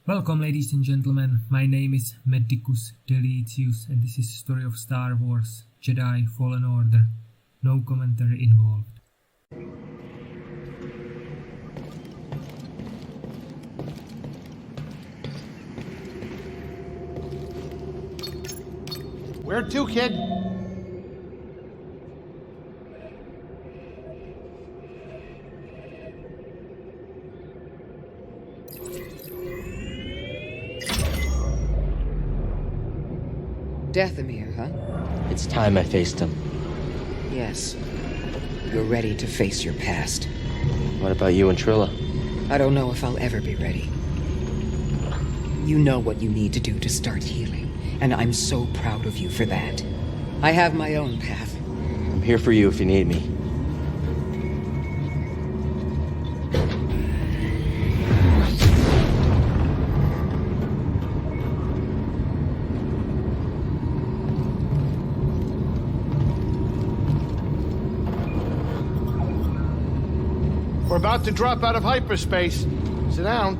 Welcome, ladies and gentlemen. My name is Medicus Deletius, and this is the story of Star Wars Jedi Fallen Order. No commentary involved. Where to, kid? Dathomir, huh? It's time I faced him. Yes. You're ready to face your past. What about you and Trilla? I don't know if I'll ever be ready. You know what you need to do to start healing, and I'm so proud of you for that. I have my own path. I'm here for you if you need me. We're about to drop out of hyperspace. Sit down.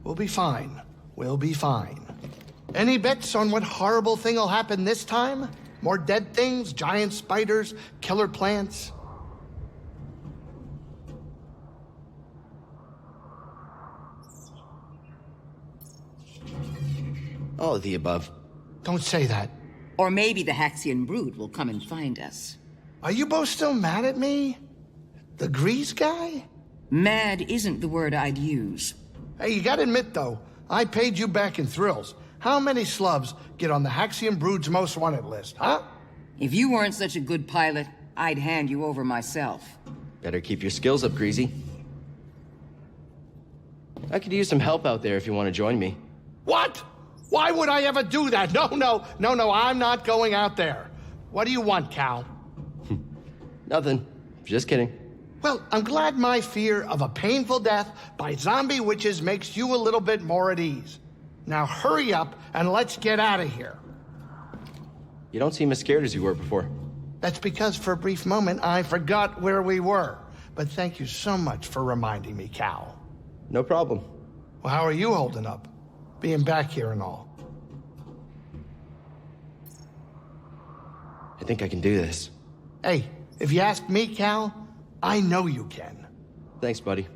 We'll be fine. We'll be fine. Any bets on what horrible thing will happen this time? More dead things, giant spiders, killer plants? All of the above. Don't say that. Or maybe the Haxian brood will come and find us. Are you both still mad at me? The Grease guy? Mad isn't the word I'd use. Hey, you gotta admit though, I paid you back in thrills. How many slubs get on the Haxian brood's most wanted list, huh? If you weren't such a good pilot, I'd hand you over myself. Better keep your skills up, Greasy. I could use some help out there if you want to join me. What? Why would I ever do that? No, I'm not going out there. What do you want, Cal? Nothing. Just kidding. Well, I'm glad my fear of a painful death by zombie witches makes you a little bit more at ease. Now hurry up and let's get out of here. You don't seem as scared as you were before. That's because for a brief moment I forgot where we were. But thank you so much for reminding me, Cal. No problem. Well, how are you holding up? Being back here and all. I think I can do this. Hey, if you ask me, Cal, I know you can. Thanks, buddy.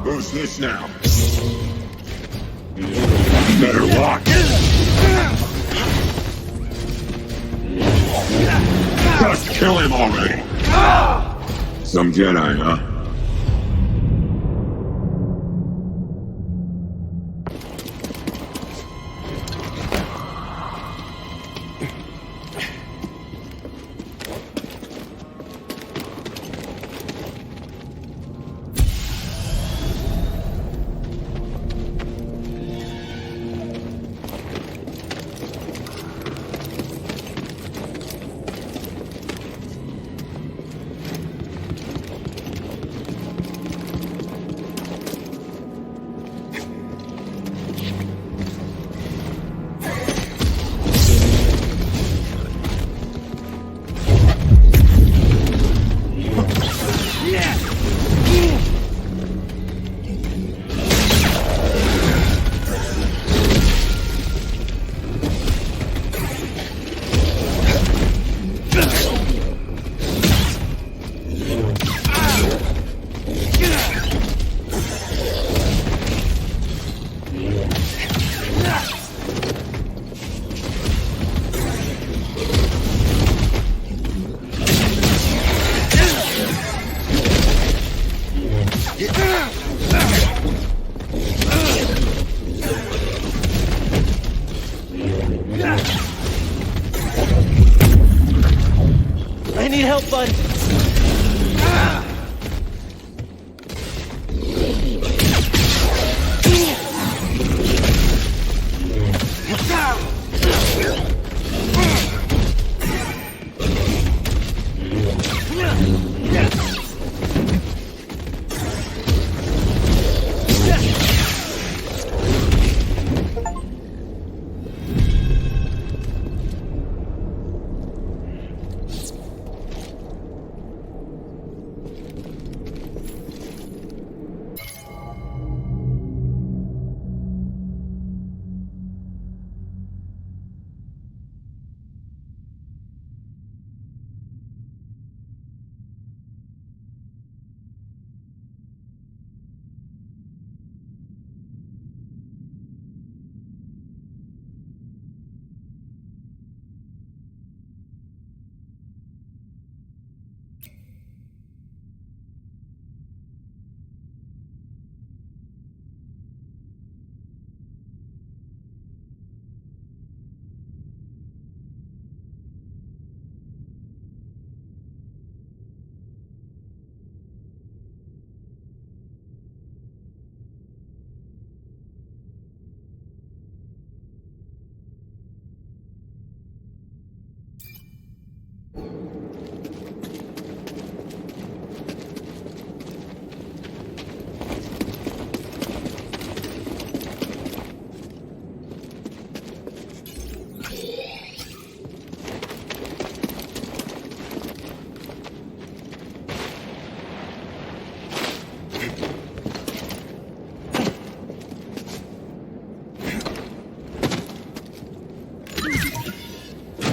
Who's this now? Better watch. Just kill him already. Some Jedi, huh? help, bud.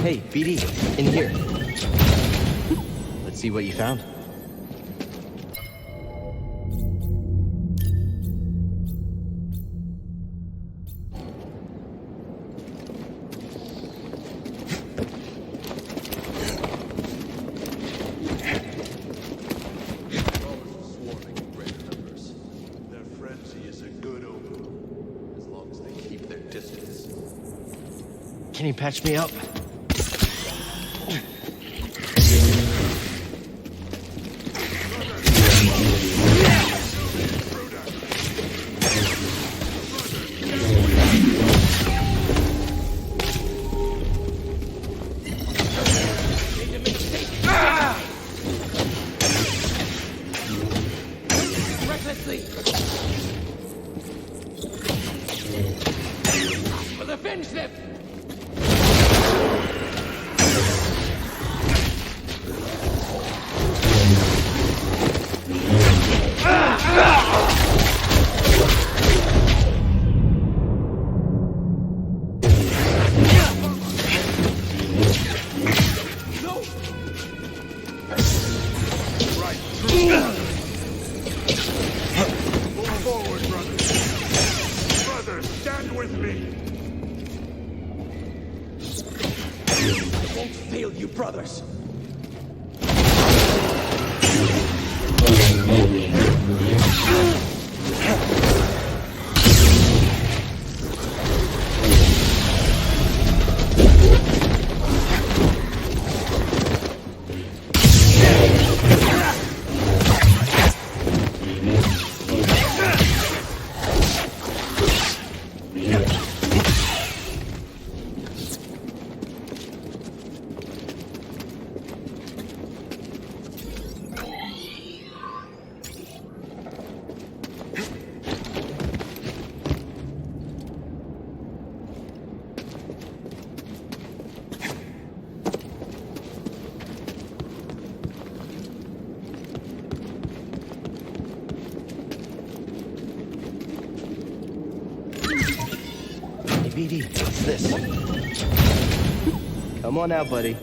Hey, BD, in here. Let's see what you found. Swarming in greater numbers. Their frenzy is a good omen, as long as they keep their distance. Can you patch me up? Revenge them! Brothers. BD, what's this? Come on out, buddy.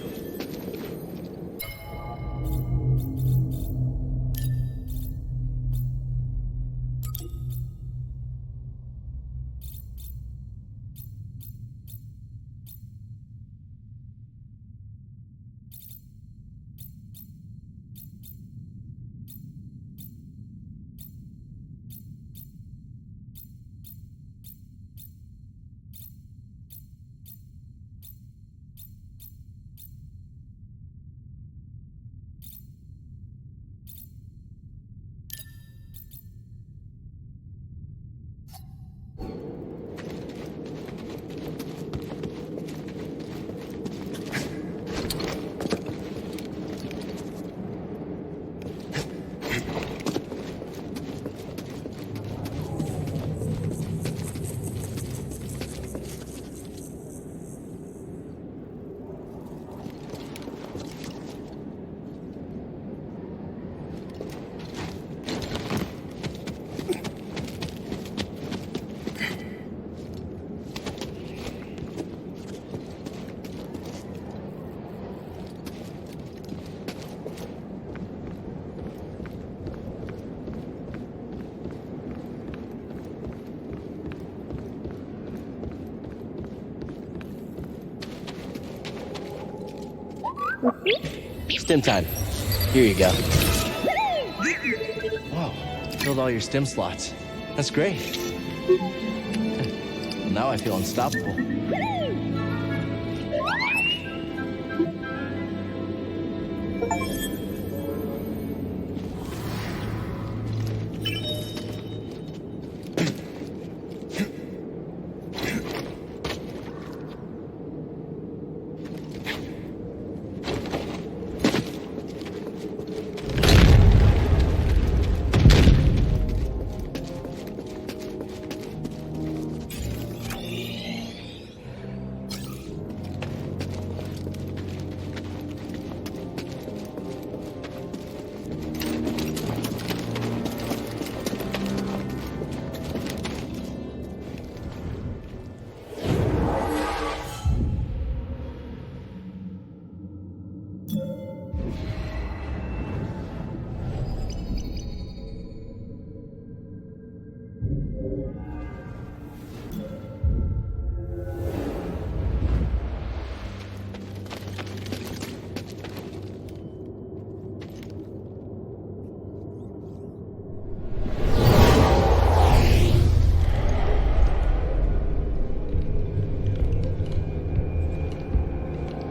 stim time. Here you go. Whoa, filled all your stim slots. That's great. Well, now I feel unstoppable.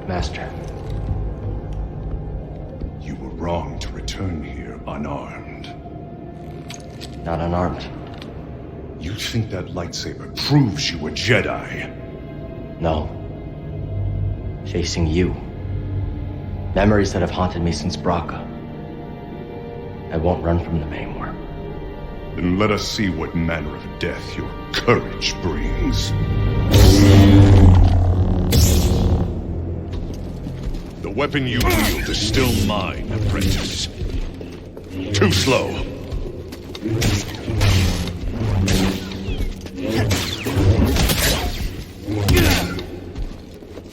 Master. You were wrong to return here unarmed. Not unarmed. You think that lightsaber proves you a Jedi? No. Facing you. Memories that have haunted me since Braca. I won't run from them anymore. Then let us see what manner of death your courage brings. The weapon you wield is still mine, apprentice. Too slow.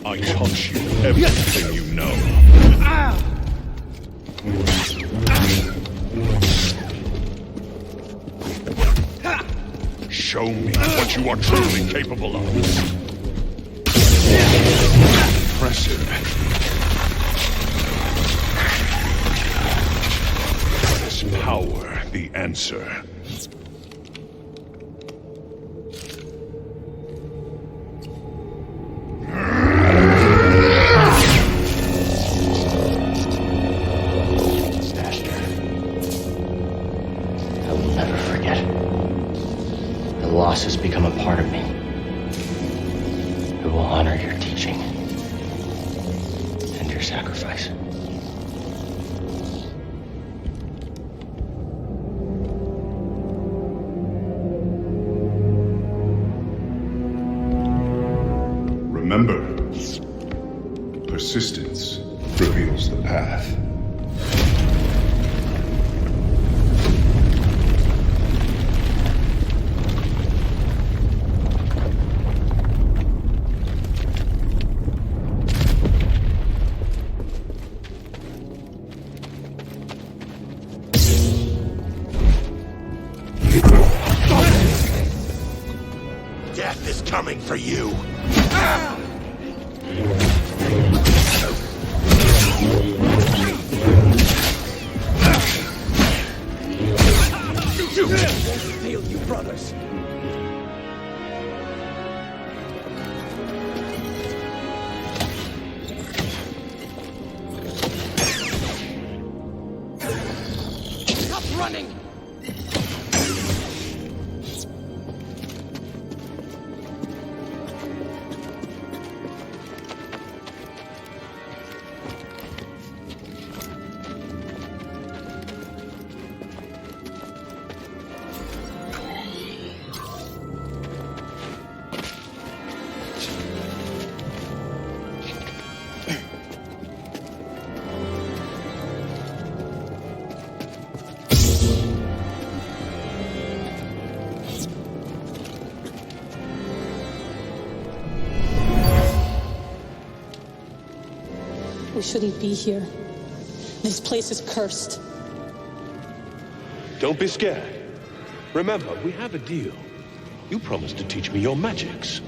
I taught you everything you know. Show me what you are truly capable of. Impressive. But is power the answer? Has become a part of me. I will honor your teaching and your sacrifice. Remember, persistence reveals the path. Death is coming for you. You won't fail you, brothers. Stop running! We shouldn't be here. This place is cursed. Don't be scared. Remember, we have a deal. You promised to teach me your magics.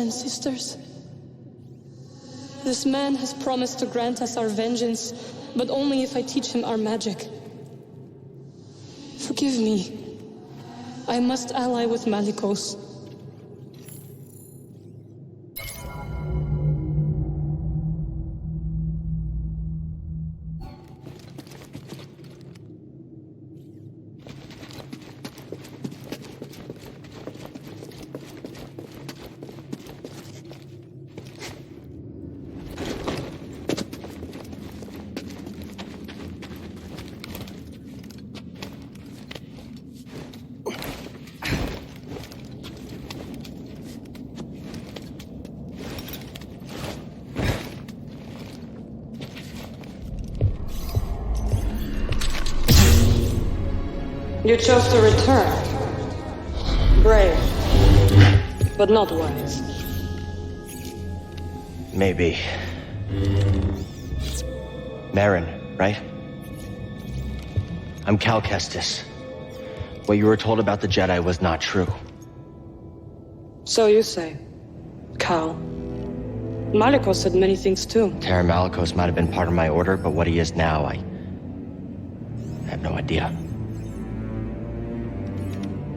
and sisters. This man has promised to grant us our vengeance, but only if I teach him our magic. Forgive me. I must ally with Malicos. You chose to return. Brave, but not wise. Maybe. Marin, right? I'm Cal Kestis. What you were told about the Jedi was not true. So you say. Cal. Malicos said many things too. Terran Malicos might have been part of my order, but what he is now, I have no idea.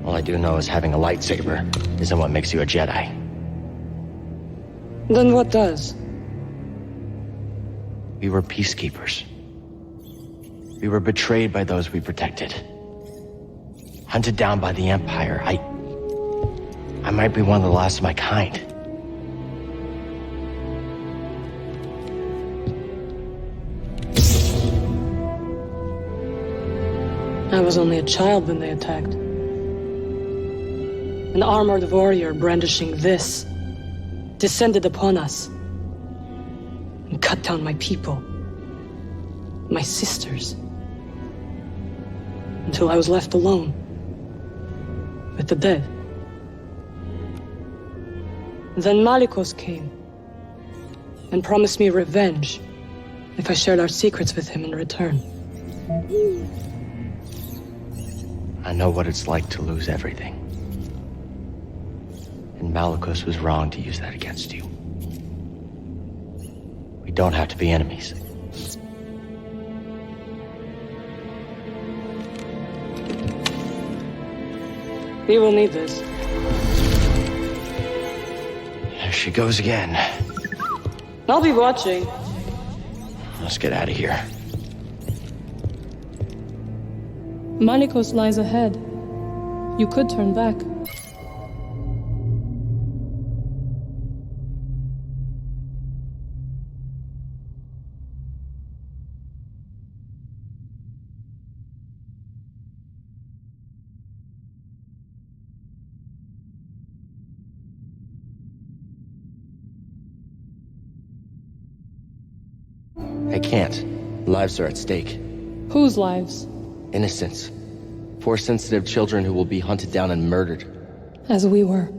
All I do know is having a lightsaber isn't what makes you a Jedi. Then what does? We were peacekeepers. We were betrayed by those we protected. Hunted down by the Empire. I might be one of the last of my kind. I was only a child when they attacked. An armored warrior brandishing this descended upon us and cut down my people, my sisters, until I was left alone with the dead. Then Malicos came and promised me revenge if I shared our secrets with him in return. I know what it's like to lose everything. And Malicos was wrong to use that against you. We don't have to be enemies. We will need this. There she goes again. I'll be watching. Let's get out of here. Malicos lies ahead. You could turn back. I can't. Lives are at stake. Whose lives? Innocents. Force-sensitive children who will be hunted down and murdered. As we were.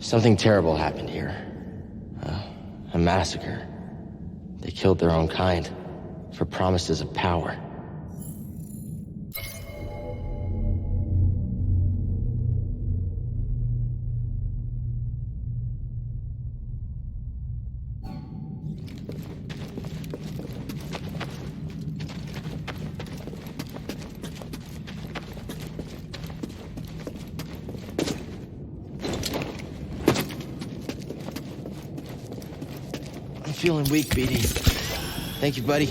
Something terrible happened here. A massacre. They killed their own kind for promises of power. I'm feeling weak, BD. Thank you, buddy.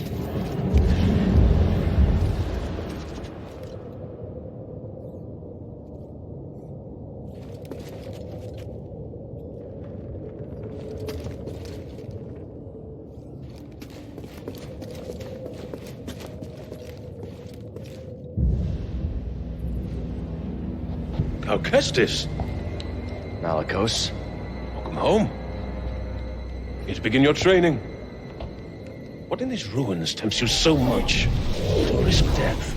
Cal Kestis. Malicos. Welcome home. Here to begin your training. What in these ruins tempts you so much to risk death?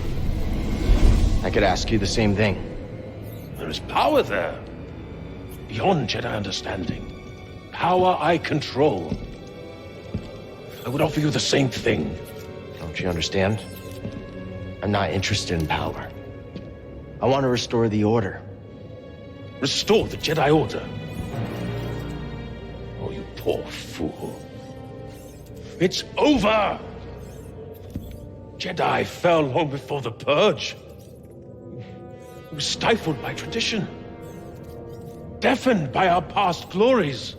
I could ask you the same thing. There is power there. Beyond Jedi understanding. Power I control. I would offer you the same thing. Don't you understand? I'm not interested in power. I want to restore the Order. Restore the Jedi Order? Oh, you poor fool. It's over! Jedi fell long before the Purge. It was stifled by tradition. Deafened by our past glories.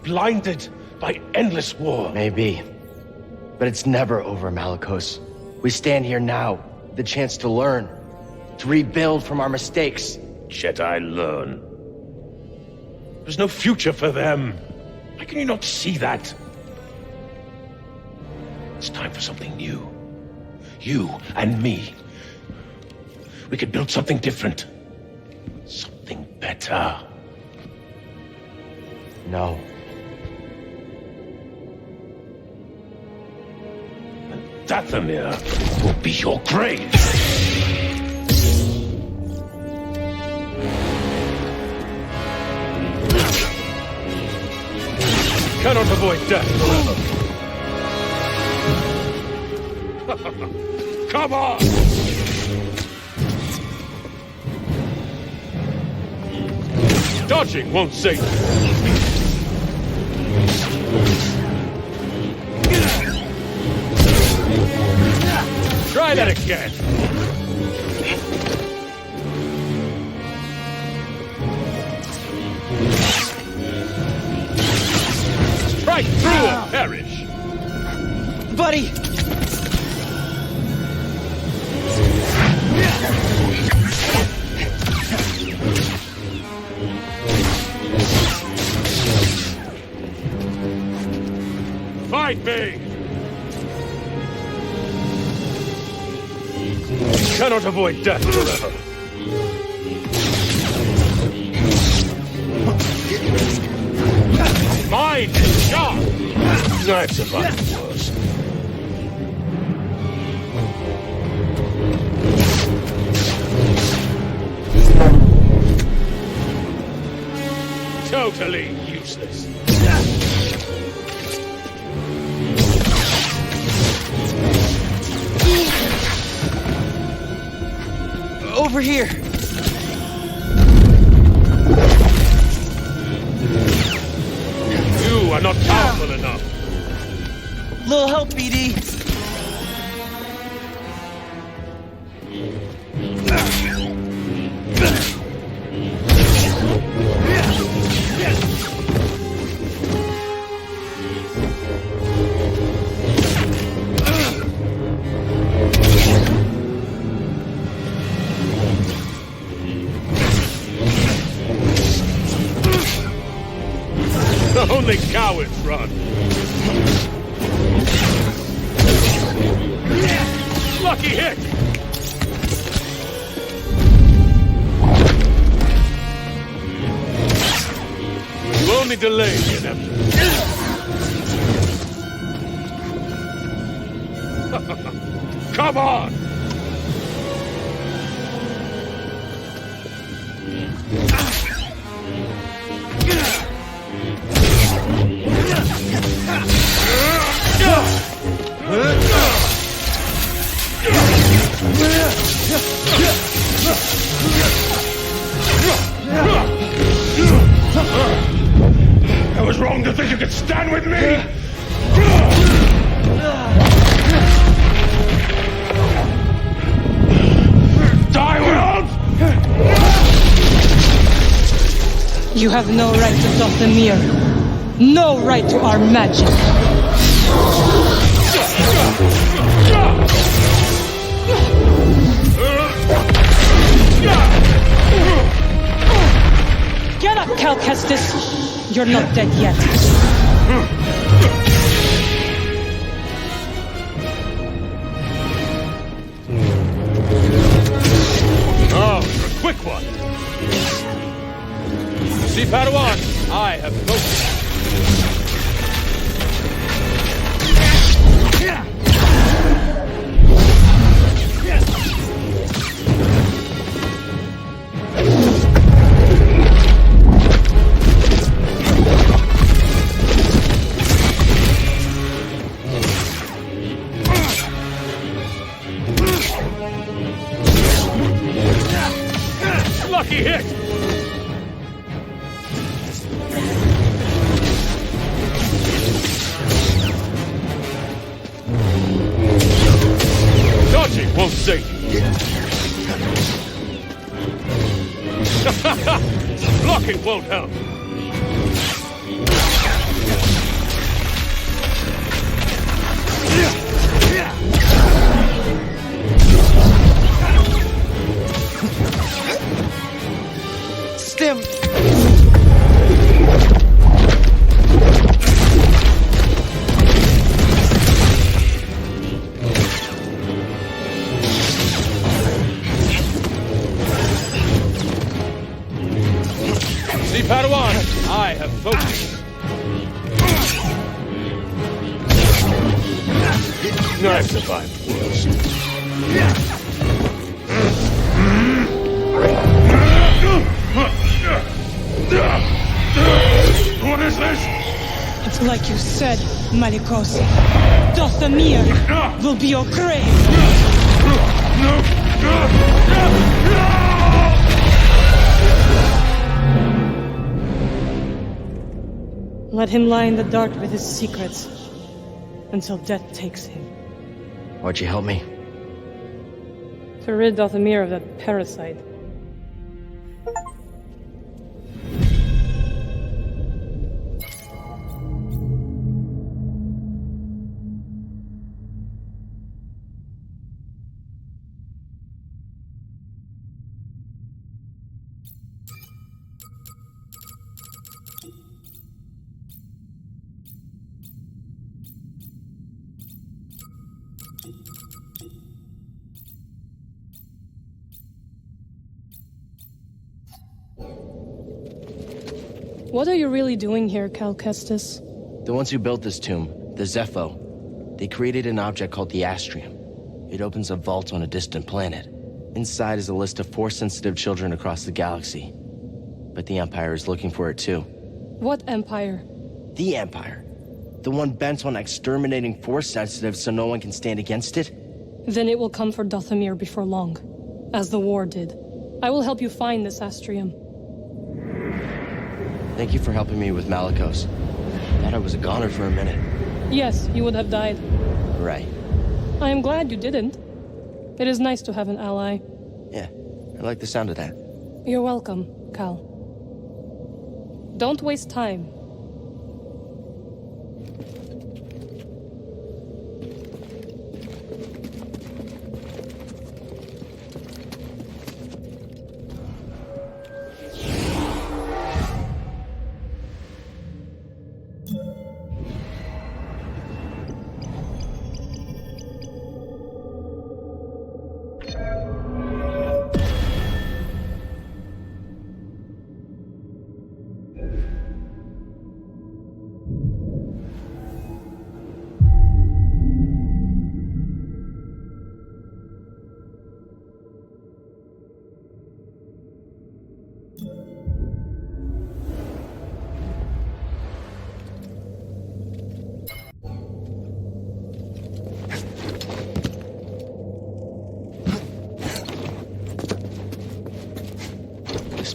Blinded by endless war. Maybe. But it's never over, Malicos. We stand here now, the chance to learn. To rebuild from our mistakes. Jedi learn. There's no future for them. Why can you not see that? It's time for something new. You and me. We could build something different. Something better. No. And Dathomir will be your grave. Cannot avoid death forever. Come on! Dodging won't save you. Try that again. Strike through and perish. Buddy! Fight me! Cannot avoid death forever. Mind is sharp! I've survived worse. Totally useless. Over here! You are not powerful enough. Little help, BD. Only cowards run. Lucky hit! You only delay the inevitable. Come on! I was wrong to think you could stand with me! Die, world! You have no right to Dathomir. No right to our magic. Get up, Cal Kestis. You're not dead yet. Oh, a quick one. See, Padawan, I have spoken. Lucky hit! Dodging won't save you. Blocking won't help. Stim! See, Padawan, I have focus. I've survived worse. What is this? It's like you said, Malicos. Dathomir will be your grave. Let him lie in the dark with his secrets until death takes him. Why'd you help me? To rid Dathomir of that parasite. What are you really doing here, Cal Kestis? The ones who built this tomb, the Zepho, they created an object called the Astrium. It opens a vault on a distant planet. Inside is a list of Force-sensitive children across the galaxy. But the Empire is looking for it too. What Empire? The Empire. The one bent on exterminating Force-sensitive so no one can stand against it? Then it will come for Dathomir before long, as the war did. I will help you find this Astrium. Thank you for helping me with Malicos. Thought I was a goner for a minute. Yes, you would have died. Right. I am glad you didn't. It is nice to have an ally. Yeah, I like the sound of that. You're welcome, Cal. Don't waste time.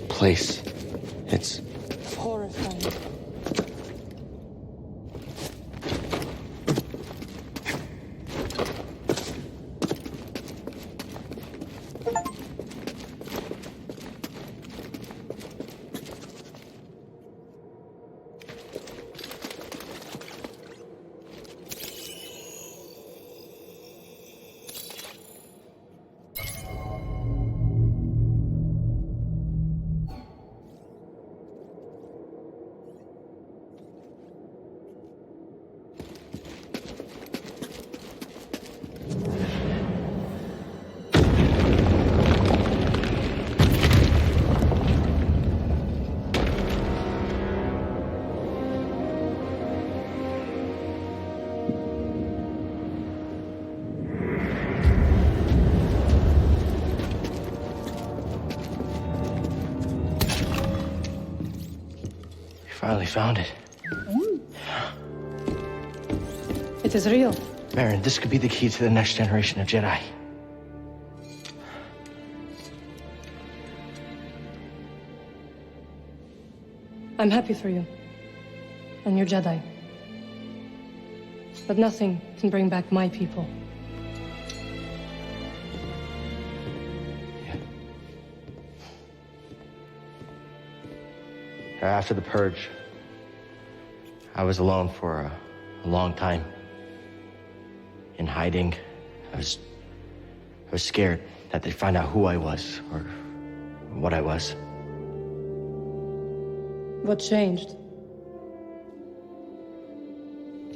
Place. It's horrifying. Finally found it. It is real. Baron, this could be the key to the next generation of Jedi. I'm happy for you. And your Jedi. But nothing can bring back my people. After the purge, I was alone for a long time. In hiding, I was scared that they'd find out who I was, or what I was. What changed?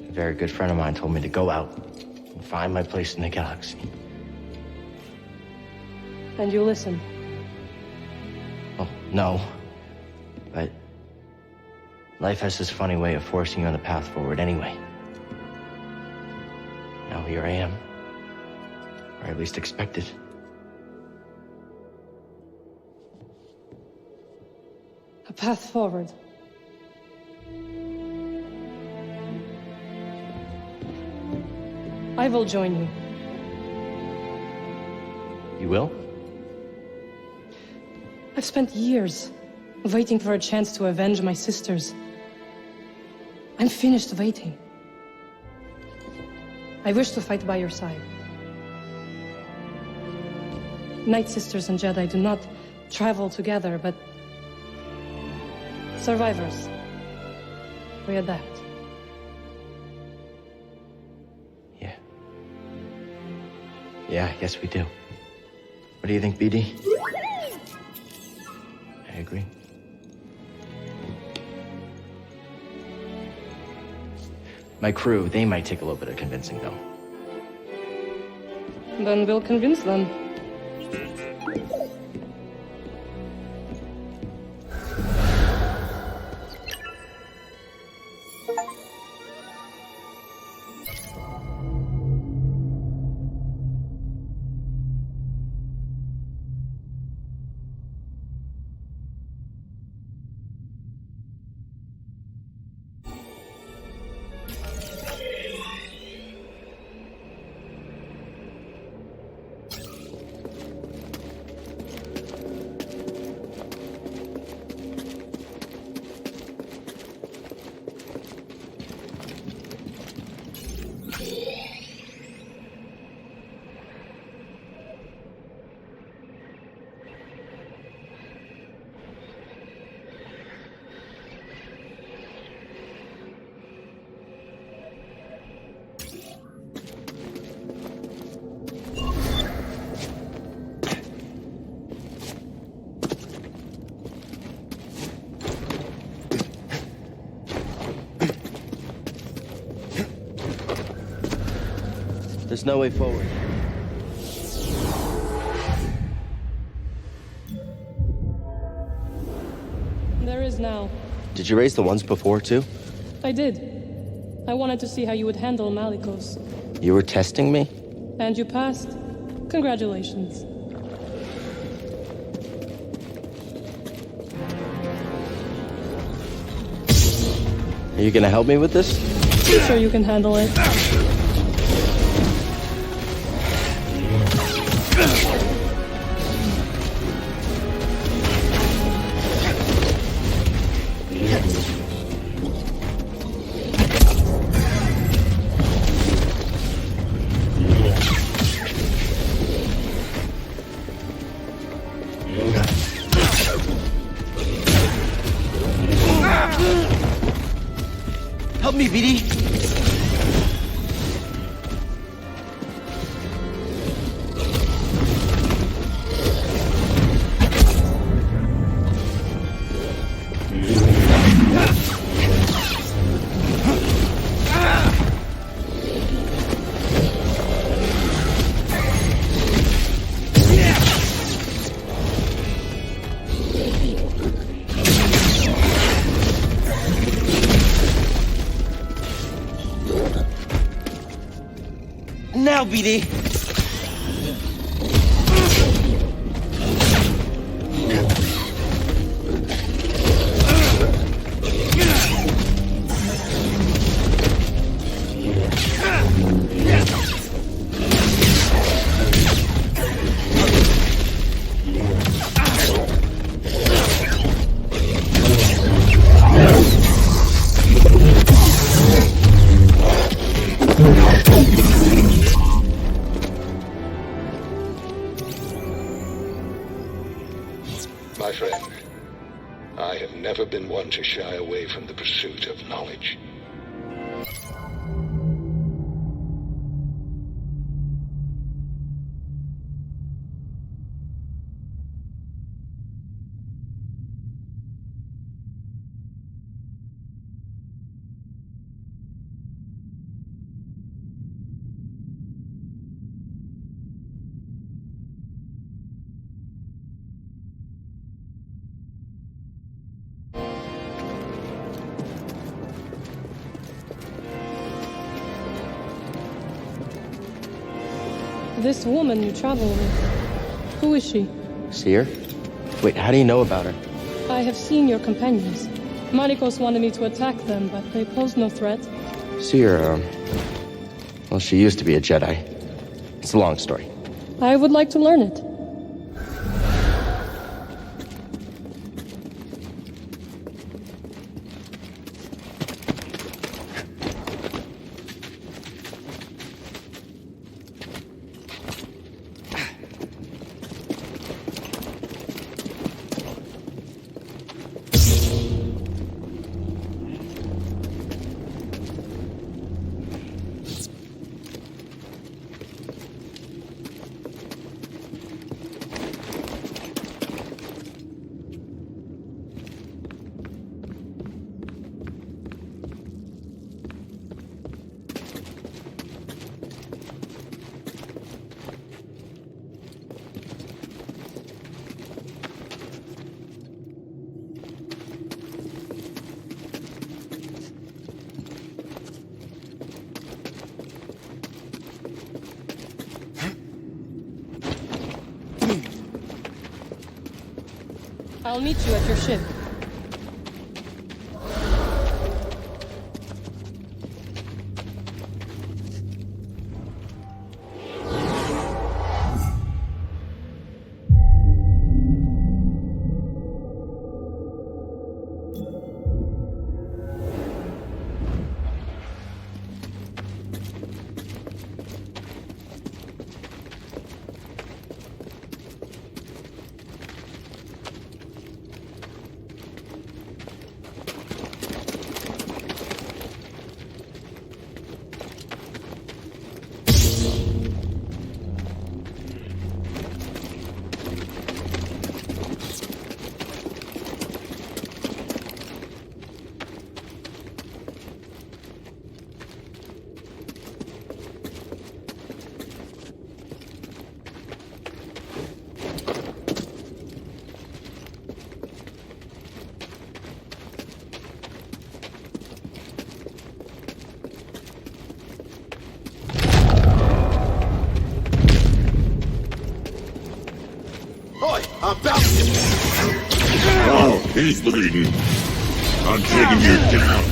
A very good friend of mine told me to go out and find my place in the galaxy. And you listened? Well, no. But life has this funny way of forcing you on the path forward anyway. Now here I am. Or at least expected. A path forward. I will join you. You will? I've spent years waiting for a chance to avenge my sisters. I'm finished waiting. I wish to fight by your side. Night Sisters and Jedi do not travel together, but survivors. We adapt. Yeah, I guess we do. What do you think, BD? I agree. My crew, they might take a little bit of convincing, though. Then we'll convince them. There's no way forward. There is now. Did you raise the ones before, too? I did. I wanted to see how you would handle Malicos. You were testing me? And you passed. Congratulations. Are you gonna help me with this? I'm sure you can handle it. Help me, BD. Now, BD. My friend, I have never been one to shy away from the pursuit of knowledge. This woman you travel with, who is she? See her? Wait, how do you know about her? I have seen your companions. Malicos wanted me to attack them, but they posed no threat. See her, well, she used to be a Jedi. It's a long story. I would like to learn it. I'll meet you at your ship. Oh, he's bleeding. I'm taking you down.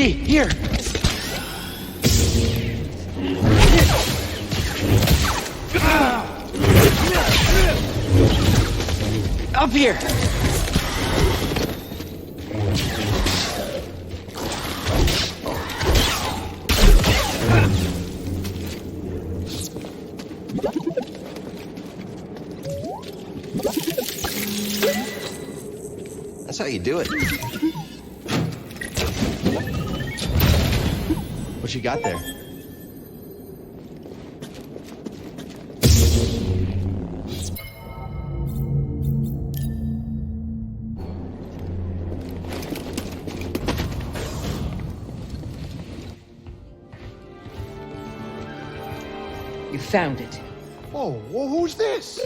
BD, here! Up here! That's how you do it. What you got there? You found it. Oh, well, who's this?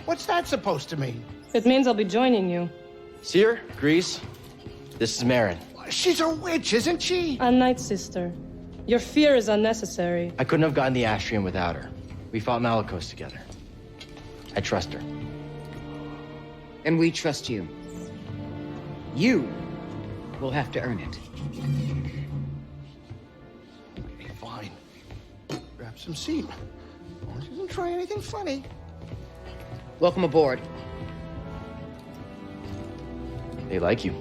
What's that supposed to mean? It means I'll be joining you. Seer, Grease, this is Marin. She's a witch, isn't she? A night sister. Your fear is unnecessary. I couldn't have gotten the Astrium without her. We fought Malicos together. I trust her. And we trust you. You will have to earn it. Fine. Grab some seat. She doesn't try anything funny. Welcome aboard. They like you.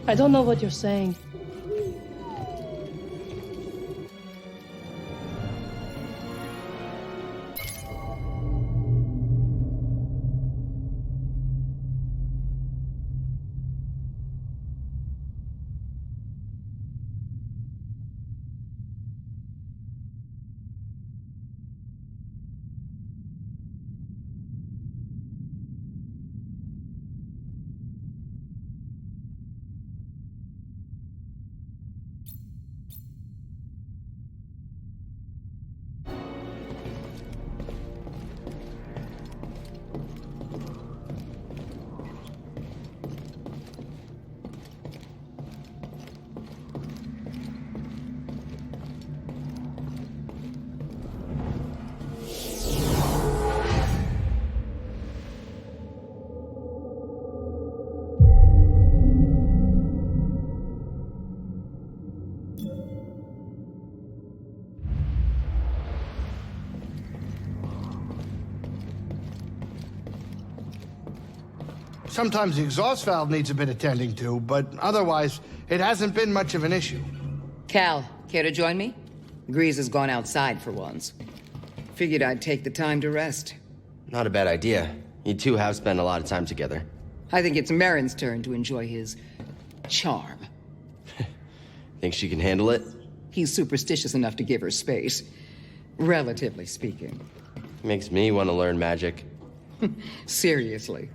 I don't know what you're saying. Sometimes the exhaust valve needs a bit of tending to, but otherwise, it hasn't been much of an issue. Cal, care to join me? Grease has gone outside for once. Figured I'd take the time to rest. Not a bad idea. You two have spent a lot of time together. I think it's Marin's turn to enjoy his charm. Think she can handle it? He's superstitious enough to give her space. Relatively speaking. Makes me want to learn magic. Seriously.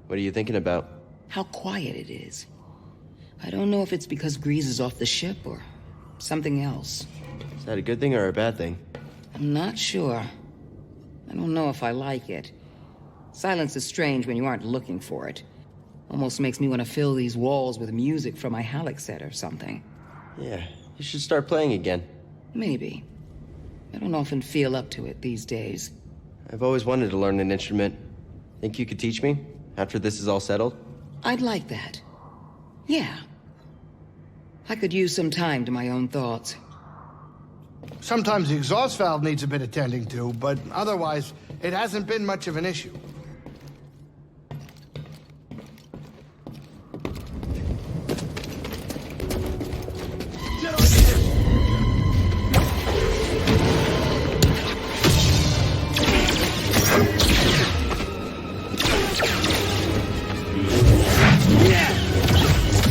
What are you thinking about? How quiet it is. I don't know if it's because Grease is off the ship or something else. Is that a good thing or a bad thing? I'm not sure. I don't know if I like it. Silence is strange when you aren't looking for it. Almost makes me want to fill these walls with music from my Halleck set or something. Yeah, you should start playing again. Maybe. I don't often feel up to it these days. I've always wanted to learn an instrument. Think you could teach me? After this is all settled? I'd like that. Yeah. I could use some time to my own thoughts. Sometimes the exhaust valve needs a bit of tending to, but otherwise, it hasn't been much of an issue.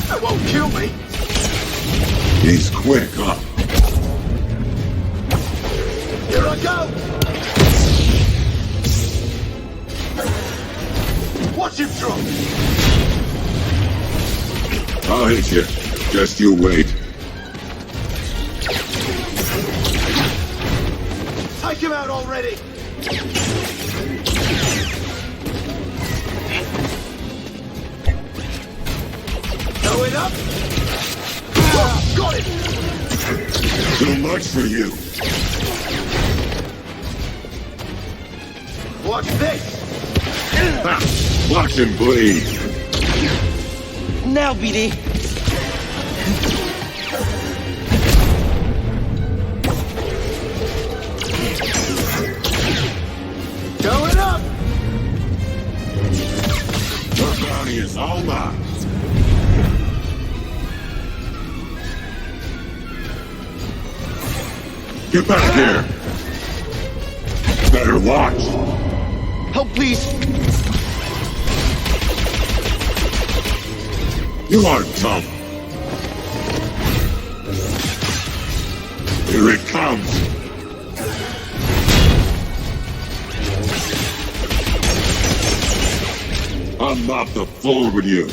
That won't kill me! He's quick, huh? Here I go! Watch him drop! I'll hit you. Just you wait. Take him out already! Going up! Got it! Too much for you. Watch this! Watch him bleed! Now, BD! Going up! Your bounty is all mine. Get back here! Better watch! Help, please! You aren't tough! Here it comes! I'm not the fool with you!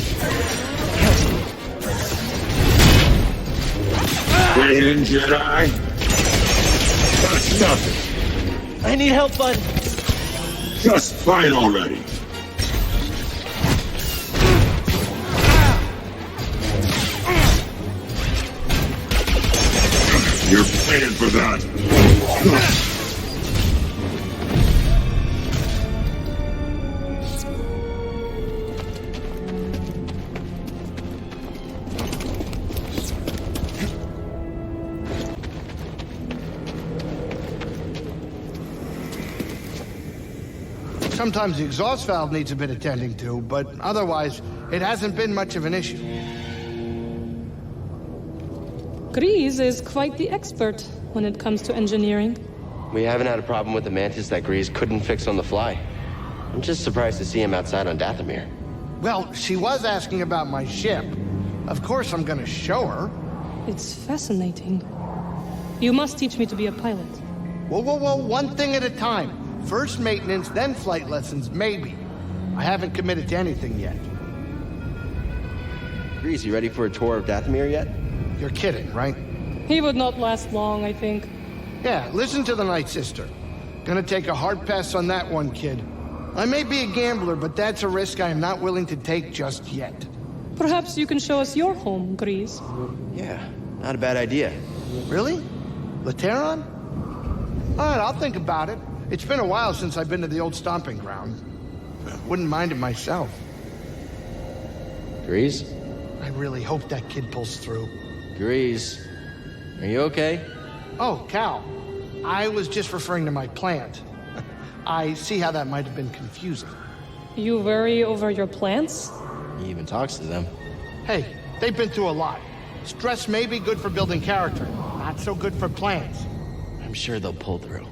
Stay in, Jedi! That's nothing! I need help, bud! Just fight already! You're paying for that! Sometimes the exhaust valve needs a bit attending to, but otherwise, it hasn't been much of an issue. Grease is quite the expert when it comes to engineering. We haven't had a problem with the Mantis that Grease couldn't fix on the fly. I'm just surprised to see him outside on Dathomir. Well, she was asking about my ship. Of course I'm gonna show her. It's fascinating. You must teach me to be a pilot. Whoa, one thing at a time. First maintenance, then flight lessons, maybe. I haven't committed to anything yet. Grease, you ready for a tour of Dathomir yet? You're kidding, right? He would not last long, I think. Yeah, listen to the Night Sister. Gonna take a hard pass on that one, kid. I may be a gambler, but that's a risk I am not willing to take just yet. Perhaps you can show us your home, Grease. Yeah, not a bad idea. Really? Lateron? All right, I'll think about it. It's been a while since I've been to the old stomping ground. Wouldn't mind it myself. Grease? I really hope that kid pulls through. Grease, are you okay? Oh, Cal. I was just referring to my plant. I see how that might have been confusing. You worry over your plants? He even talks to them. Hey, they've been through a lot. Stress may be good for building character, not so good for plants. I'm sure they'll pull through.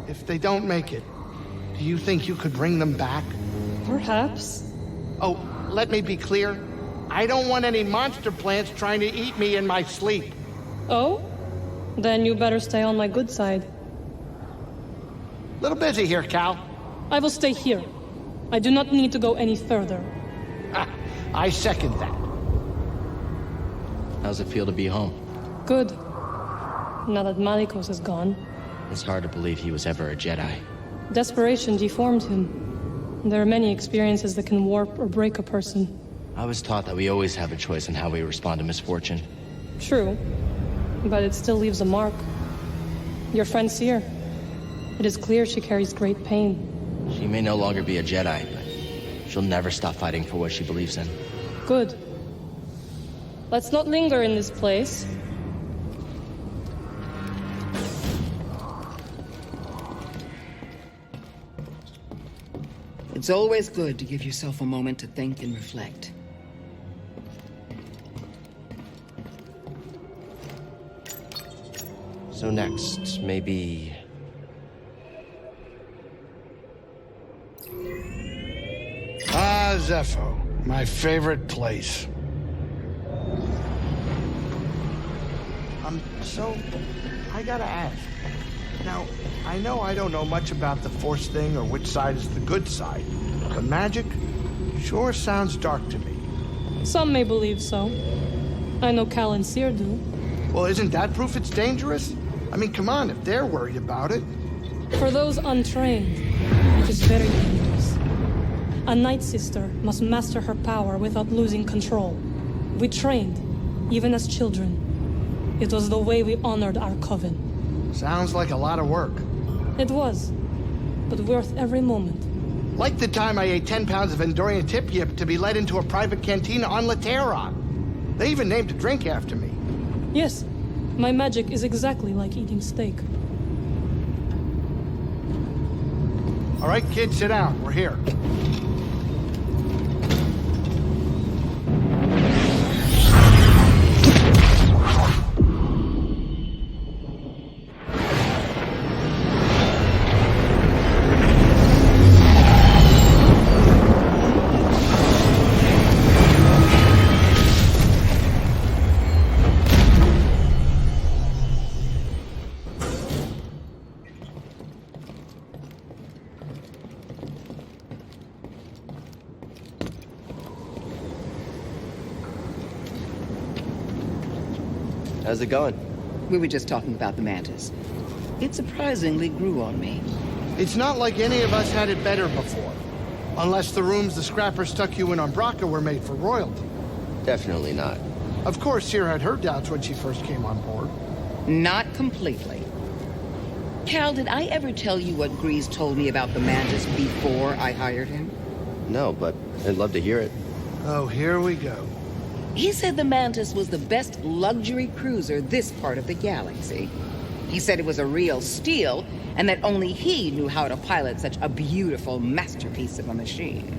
If they don't make it, do you think you could bring them back? Perhaps. Oh, let me be clear. I don't want any monster plants trying to eat me in my sleep. Oh? Then you better stay on my good side. Little busy here, Cal. I will stay here. I do not need to go any further. I second that. How's it feel to be home? Good. Now that Malicos is gone. It's hard to believe he was ever a Jedi. Desperation deformed him. There are many experiences that can warp or break a person. I was taught that we always have a choice in how we respond to misfortune. True. But it still leaves a mark. Your friend Seer. It is clear she carries great pain. She may no longer be a Jedi, but she'll never stop fighting for what she believes in. Good. Let's not linger in this place. It's always good to give yourself a moment to think and reflect. So next, maybe... Ah, Zepho. My favorite place. So, I gotta ask. Now, I know I don't know much about the Force thing or which side is the good side, but magic sure sounds dark to me. Some may believe so. I know Cal and Seer do. Well, isn't that proof it's dangerous? I mean, come on, if they're worried about it. For those untrained, it is very dangerous. A Night Sister must master her power without losing control. We trained, even as children. It was the way we honored our coven. Sounds like a lot of work. It was. but worth every moment. Like the time I ate 10 pounds of Endorian tip yip to be led into a private cantina on Laterra. They even named a drink after me. Yes, my magic is exactly like eating steak. All right, kids, sit down. We're here. How's it going? We were just talking about the mantis. It surprisingly grew on me. It's not like any of us had it better before. Unless the rooms the scrappers stuck you in on Braca were made for royalty. Definitely not. Of course, Sierra had her doubts when she first came on board. Not completely. Cal, did I ever tell you what Grease told me about the mantis before I hired him? No, but I'd love to hear it. Oh, here we go. He said the Mantis was the best luxury cruiser this part of the galaxy. He said it was a real steal, and that only he knew how to pilot such a beautiful masterpiece of a machine.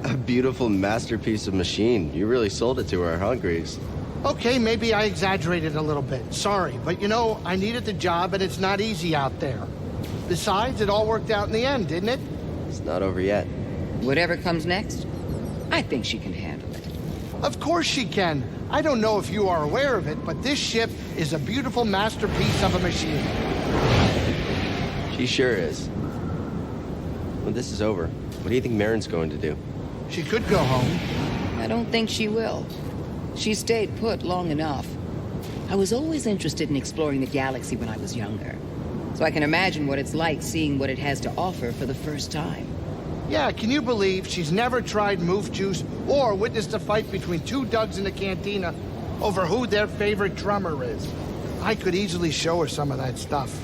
A beautiful masterpiece of machine. You really sold it to her, huh, Grease? Okay, maybe I exaggerated a little bit. Sorry, but you know, I needed the job and it's not easy out there. Besides, it all worked out in the end, didn't it? It's not over yet. Whatever comes next, I think she can handle it. Of course she can. I don't know if you are aware of it, but this ship is a beautiful masterpiece of a machine. She sure is. When this is over, what do you think Marin's going to do? She could go home. I don't think she will. She stayed put long enough. I was always interested in exploring the galaxy when I was younger, so I can imagine what it's like seeing what it has to offer for the first time. Yeah, can you believe she's never tried moof juice or witnessed a fight between two Dougs in a cantina over who their favorite drummer is? I could easily show her some of that stuff.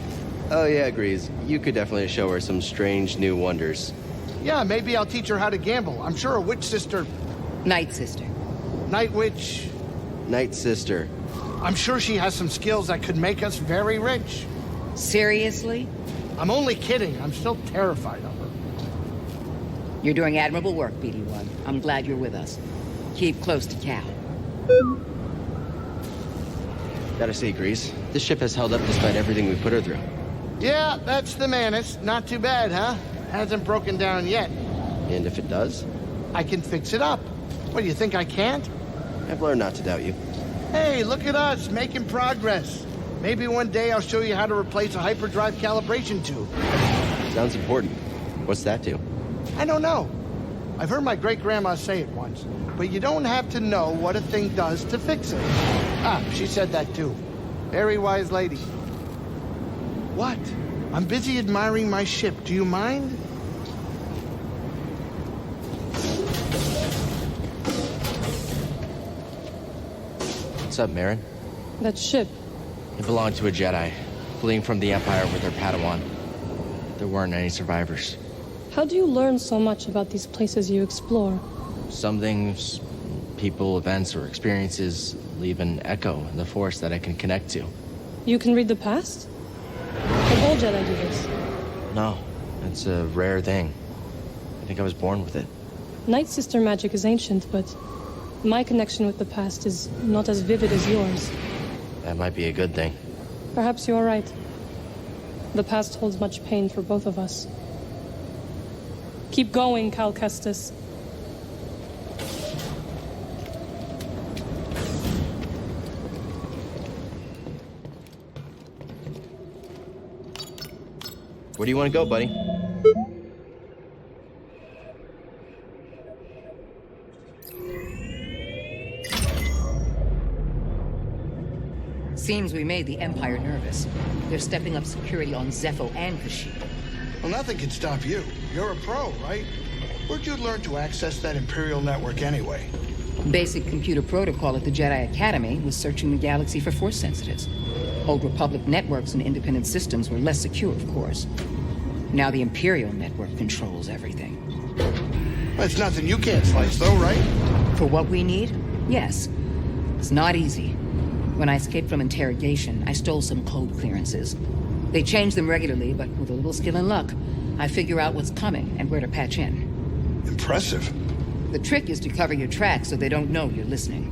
Oh yeah, Grease. You could definitely show her some strange new wonders. Yeah, maybe I'll teach her how to gamble. I'm sure a witch sister... Night sister. Night witch... Night sister. I'm sure she has some skills that could make us very rich. Seriously? I'm only kidding. I'm still terrified of her. You're doing admirable work, BD-1. I'm glad you're with us. Keep close to Cal. Gotta say, Grease, this ship has held up despite everything we put her through. Yeah, that's the Manus. Not too bad, huh? Hasn't broken down yet. And if it does? I can fix it up. What, do you think I can't? I've learned not to doubt you. Hey, look at us, making progress. Maybe one day I'll show you how to replace a hyperdrive calibration tube. Sounds important. What's that do? I don't know. I've heard my great-grandma say it once, but you don't have to know what a thing does to fix it. Ah, she said that too. Very wise lady. What? I'm busy admiring my ship. Do you mind? What's up, Marin? That ship. It belonged to a Jedi, fleeing from the Empire with her Padawan. There weren't any survivors. How do you learn so much about these places you explore? Some things, people, events, or experiences leave an echo in the Force that I can connect to. You can read the past? Have all Jedi do this? No, it's a rare thing. I think I was born with it. Night Sister magic is ancient, but my connection with the past is not as vivid as yours. That might be a good thing. Perhaps you are right. The past holds much pain for both of us. Keep going, Cal Kestis. Where do you want to go, buddy? Seems we made the Empire nervous. They're stepping up security on Zepho and Kashyyyk. Well, nothing can stop you. You're a pro, right? Where'd you learn to access that Imperial network anyway? Basic computer protocol at the Jedi Academy was searching the galaxy for Force sensitives. Old Republic networks and independent systems were less secure, of course. Now the Imperial network controls everything. That's nothing you can't slice, though, right? For what we need? Yes. It's not easy. When I escaped from interrogation, I stole some code clearances. They change them regularly, but with a little skill and luck, I figure out what's coming and where to patch in. Impressive. The trick is to cover your tracks so they don't know you're listening.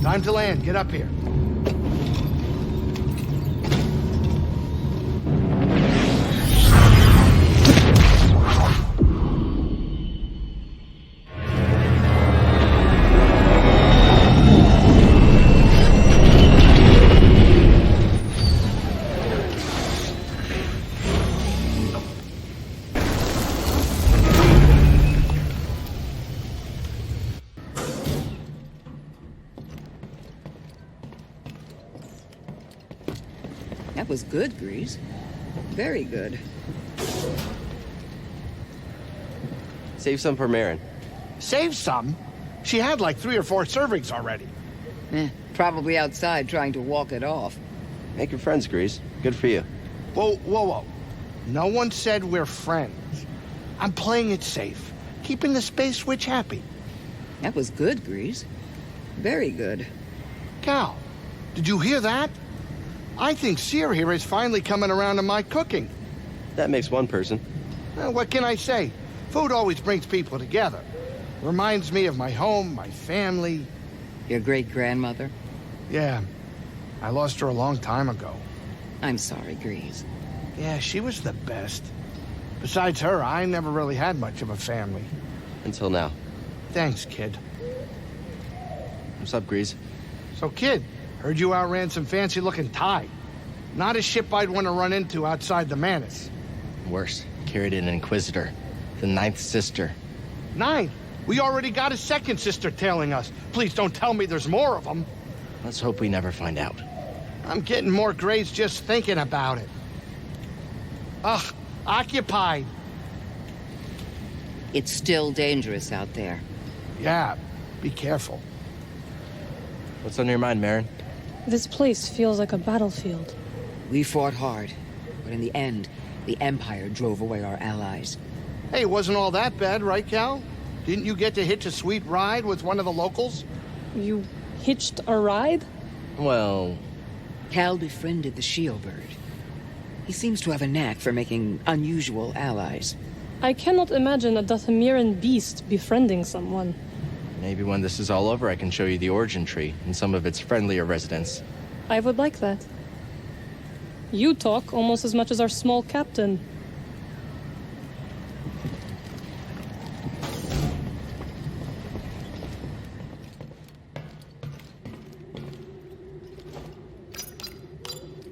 Time to land. Get up here. That was good, Grease. Very good. Save some for Marin. Save some? She had like 3 or 4 servings already. Probably outside trying to walk it off. Make your friends, Grease. Good for you. Whoa, whoa, whoa. No one said we're friends. I'm playing it safe, keeping the Space Witch happy. That was good, Grease. Very good. Cal, did you hear that? I think Seer here is finally coming around to my cooking. That makes one person. What can I say? Food always brings people together. Reminds me of my home, my family. Your great-grandmother? Yeah, I lost her a long time ago. I'm sorry, Grease. Yeah, she was the best. Besides her, I never really had much of a family. Until now. Thanks, kid. What's up, Grease? So, kid, heard you outran some fancy-looking Thai. Not a ship I'd want to run into outside the Manus. Worse, carried an Inquisitor. The 9th sister. 9? We already got a 2nd sister tailing us. Please don't tell me there's more of them. Let's hope we never find out. I'm getting more grays just thinking about it. Ugh, occupied. It's still dangerous out there. Yeah, be careful. What's on your mind, Marin? This place feels like a battlefield. We fought hard, but in the end, the Empire drove away our allies. Hey, it wasn't all that bad, right, Cal? Didn't you get to hitch a sweet ride with one of the locals? You hitched a ride? Well... Cal befriended the Shield-Bird. He seems to have a knack for making unusual allies. I cannot imagine a Dathomiran beast befriending someone. Maybe when this is all over, I can show you the origin tree and some of its friendlier residents. I would like that. You talk almost as much as our small captain.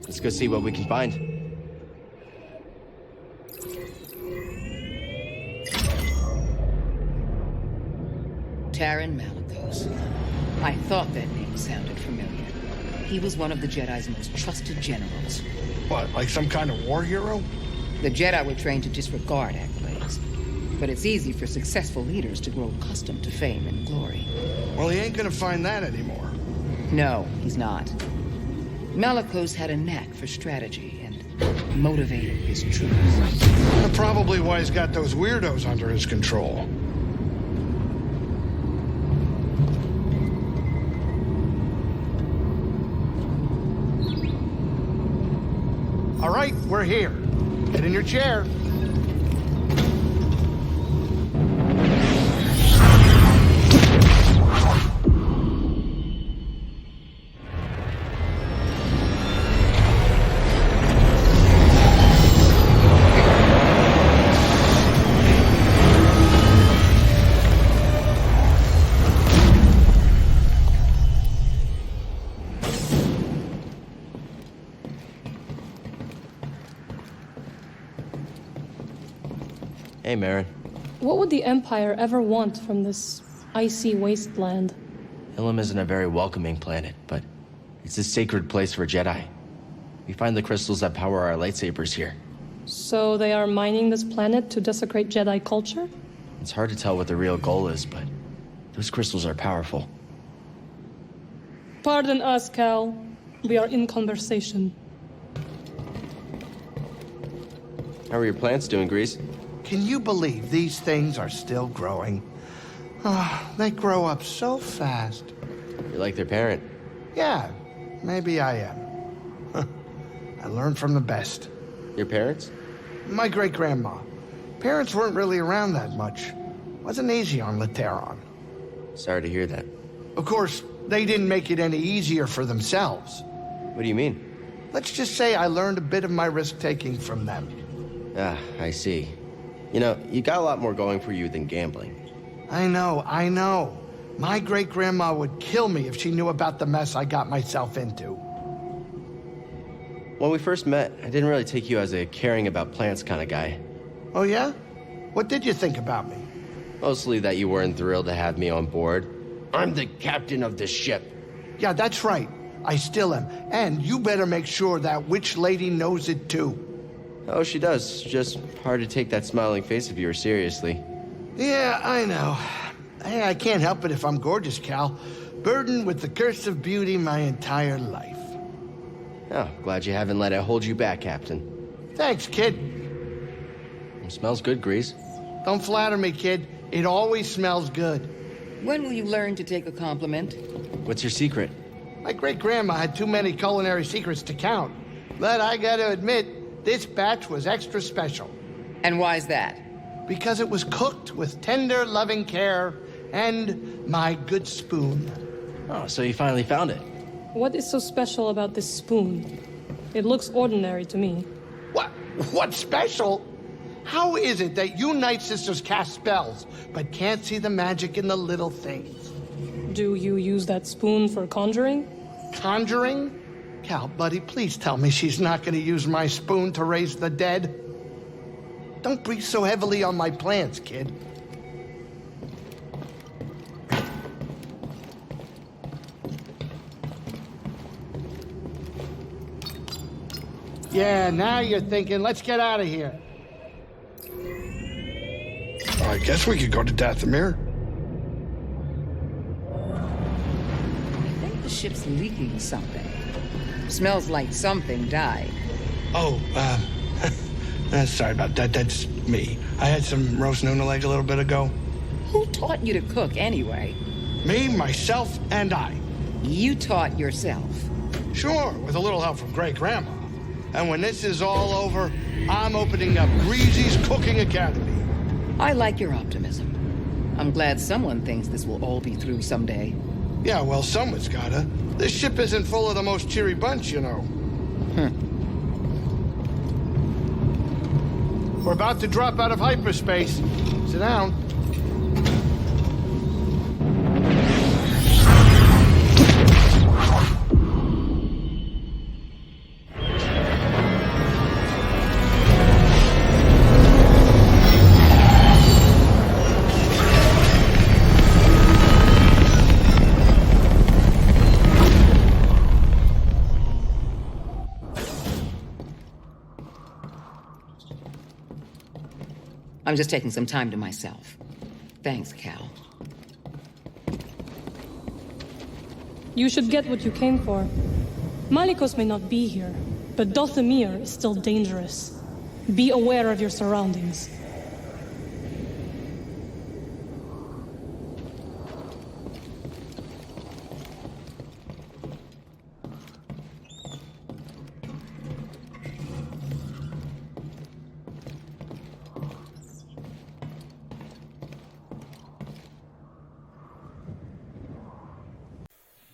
Let's go see what we can find. Taron Malicos. I thought that name sounded familiar. He was one of the Jedi's most trusted generals. What, like some kind of war hero? The Jedi were trained to disregard accolades. But it's easy for successful leaders to grow accustomed to fame and glory. Well, he ain't gonna find that anymore. No, he's not. Malicos had a knack for strategy and motivating his troops. That's probably why he's got those weirdos under his control. All right, we're here. Get in your chair. Hey, Marin. What would the Empire ever want from this icy wasteland? Ilum isn't a very welcoming planet, but it's a sacred place for Jedi. We find the crystals that power our lightsabers here. So they are mining this planet to desecrate Jedi culture? It's hard to tell what the real goal is, but those crystals are powerful. Pardon us, Cal. We are in conversation. How are your plants doing, Grease? Can you believe these things are still growing? Oh, they grow up so fast. You're like their parent. Yeah, maybe I am. I learned from the best. Your parents? My great-grandma. Parents weren't really around that much. Wasn't easy on Lateron. Sorry to hear that. Of course, they didn't make it any easier for themselves. What do you mean? Let's just say I learned a bit of my risk-taking from them. Ah, I see. You know, you got a lot more going for you than gambling. I know. My great-grandma would kill me if she knew about the mess I got myself into. When we first met, I didn't really take you as a caring about plants kind of guy. Oh, yeah? What did you think about me? Mostly that you weren't thrilled to have me on board. I'm the captain of the ship. Yeah, that's right. I still am. And you better make sure that witch lady knows it too. Oh, she does. Just hard to take that smiling face of yours seriously. Yeah, I know. Hey, I can't help it if I'm gorgeous, Cal. Burdened with the curse of beauty my entire life. Oh, glad you haven't let it hold you back, Captain. Thanks, kid. It smells good, Grease. Don't flatter me, kid. It always smells good. When will you learn to take a compliment? What's your secret? My great-grandma had too many culinary secrets to count. But I gotta admit, this batch was extra special. And why's that? Because it was cooked with tender, loving care and my good spoon. Oh, so you finally found it. What is so special about this spoon? It looks ordinary to me. What? What's special? How is it that you Night Sisters cast spells, but can't see the magic in the little things? Do you use that spoon for conjuring? Conjuring? Cal, buddy, please tell me she's not going to use my spoon to raise the dead. Don't breathe so heavily on my plans, kid. Yeah, now you're thinking, let's get out of here. I guess we could go to Dathomir. I think the ship's leaking something. Smells like something died. Oh, sorry about that. That's me. I had some roast Nuna leg a little bit ago. Who taught you to cook anyway? Me, myself, and I. You taught yourself. Sure, with a little help from Great-Grandma. And when this is all over, I'm opening up Greasy's Cooking Academy. I like your optimism. I'm glad someone thinks this will all be through someday. Yeah, well, someone's gotta. This ship isn't full of the most cheery bunch, you know. We're about to drop out of hyperspace. Sit down. I'm just taking some time to myself. Thanks, Cal. You should get what you came for. Malicos may not be here, but Dathomir is still dangerous. Be aware of your surroundings.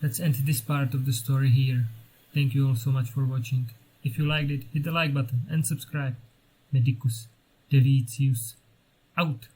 Let's end this part of the story here. Thank you all so much for watching. If you liked it, hit the like button and subscribe. Medicus Delicius out.